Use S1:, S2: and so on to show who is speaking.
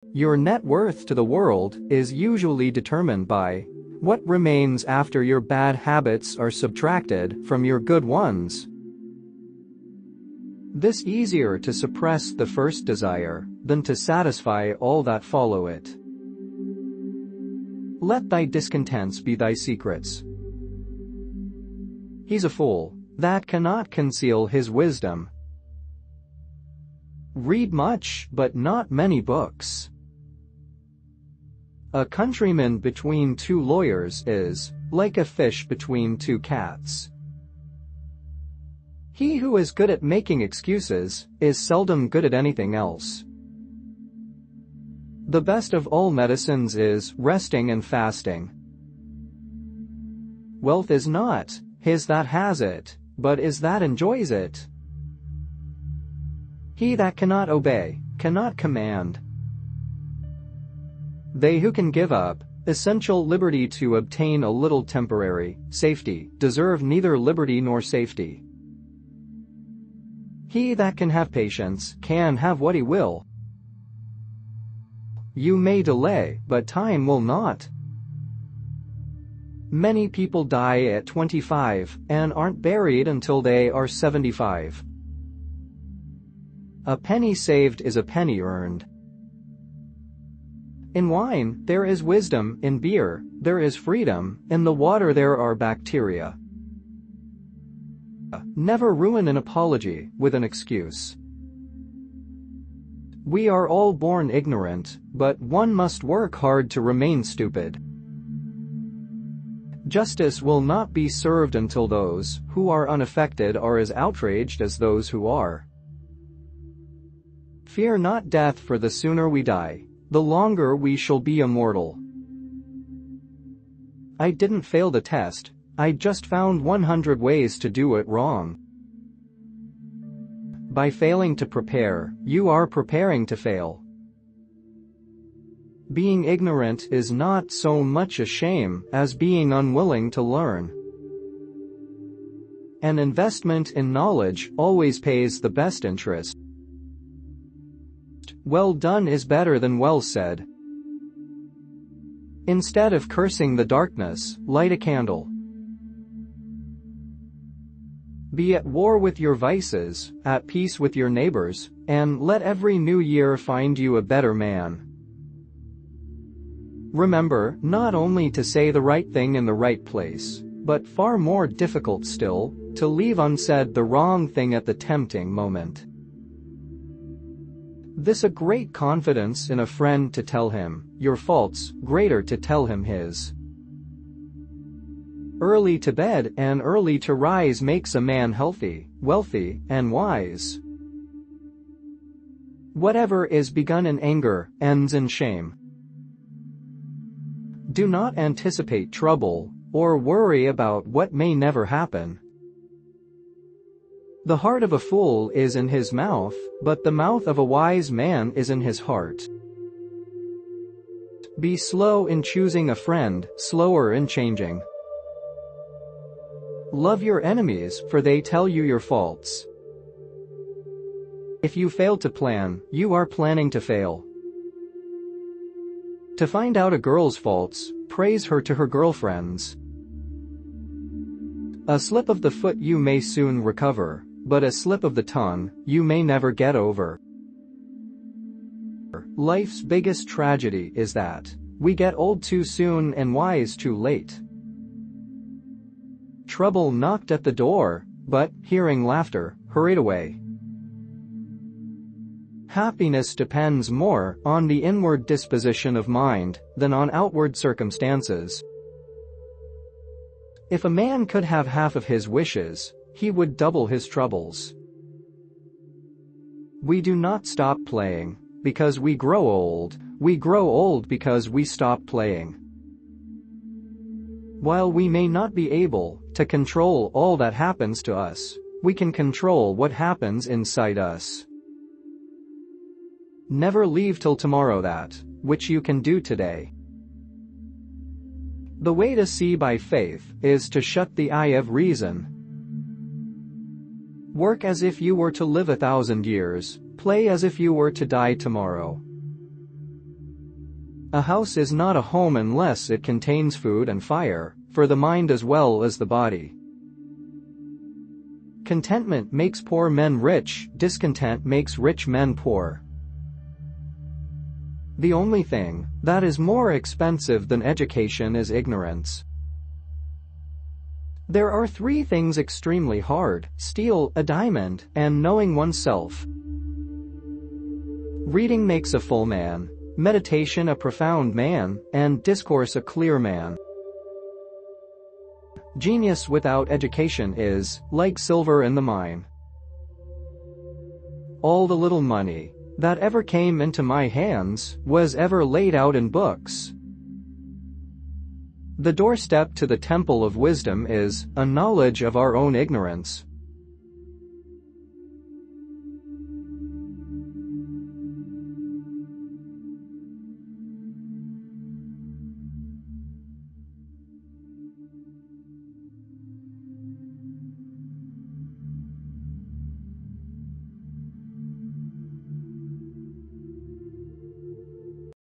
S1: Your net worth to the world is usually determined by what remains after your bad habits are subtracted from your good ones. This easier to suppress the first desire than to satisfy all that follow it. Let thy discontents be thy secrets. He's a fool that cannot conceal his wisdom. Read much, but not many books. A countryman between two lawyers is like a fish between two cats. He who is good at making excuses is seldom good at anything else. The best of all medicines is resting and fasting. Wealth is not his that has it, but is that enjoys it. He that cannot obey cannot command. They who can give up essential liberty to obtain a little temporary safety deserve neither liberty nor safety. He that can have patience can have what he will. You may delay, but time will not. Many people die at 25 and aren't buried until they are 75. A penny saved is a penny earned. In wine, there is wisdom. In beer, there is freedom. In the water, there are bacteria. Never ruin an apology with an excuse. We are all born ignorant, but one must work hard to remain stupid. Justice will not be served until those who are unaffected are as outraged as those who are. Fear not death, for the sooner we die, the longer we shall be immortal. I didn't fail the test, I just found 100 ways to do it wrong. By failing to prepare, you are preparing to fail. Being ignorant is not so much a shame as being unwilling to learn. An investment in knowledge always pays the best interest. Well done is better than well said. Instead of cursing the darkness, light a candle. Be at war with your vices, at peace with your neighbors, and let every new year find you a better man. Remember not only to say the right thing in the right place, but far more difficult still, to leave unsaid the wrong thing at the tempting moment. This a great confidence in a friend to tell him your faults, greater to tell him his. Early to bed and early to rise makes a man healthy, wealthy, and wise. Whatever is begun in anger ends in shame. Do not anticipate trouble or worry about what may never happen. The heart of a fool is in his mouth, but the mouth of a wise man is in his heart. Be slow in choosing a friend, slower in changing. Love your enemies, for they tell you your faults. If you fail to plan, you are planning to fail. To find out a girl's faults, praise her to her girlfriends. A slip of the foot you may soon recover, but a slip of the tongue you may never get over. Life's biggest tragedy is that we get old too soon and wise too late. Trouble knocked at the door, but, hearing laughter, hurried away. Happiness depends more on the inward disposition of mind than on outward circumstances. If a man could have half of his wishes, he would double his troubles. We do not stop playing because we grow old because we stop playing. While we may not be able to control all that happens to us, we can control what happens inside us. Never leave till tomorrow that which you can do today. The way to see by faith is to shut the eye of reason. Work as if you were to live 1,000 years, play as if you were to die tomorrow. A house is not a home unless it contains food and fire, for the mind as well as the body. Contentment makes poor men rich, discontent makes rich men poor. The only thing that is more expensive than education is ignorance. There are 3 things extremely hard: steal a diamond, and knowing oneself. Reading makes a full man, meditation a profound man, and discourse a clear man. Genius without education is like silver in the mine. All the little money that ever came into my hands was ever laid out in books. The doorstep to the temple of wisdom is a knowledge of our own ignorance.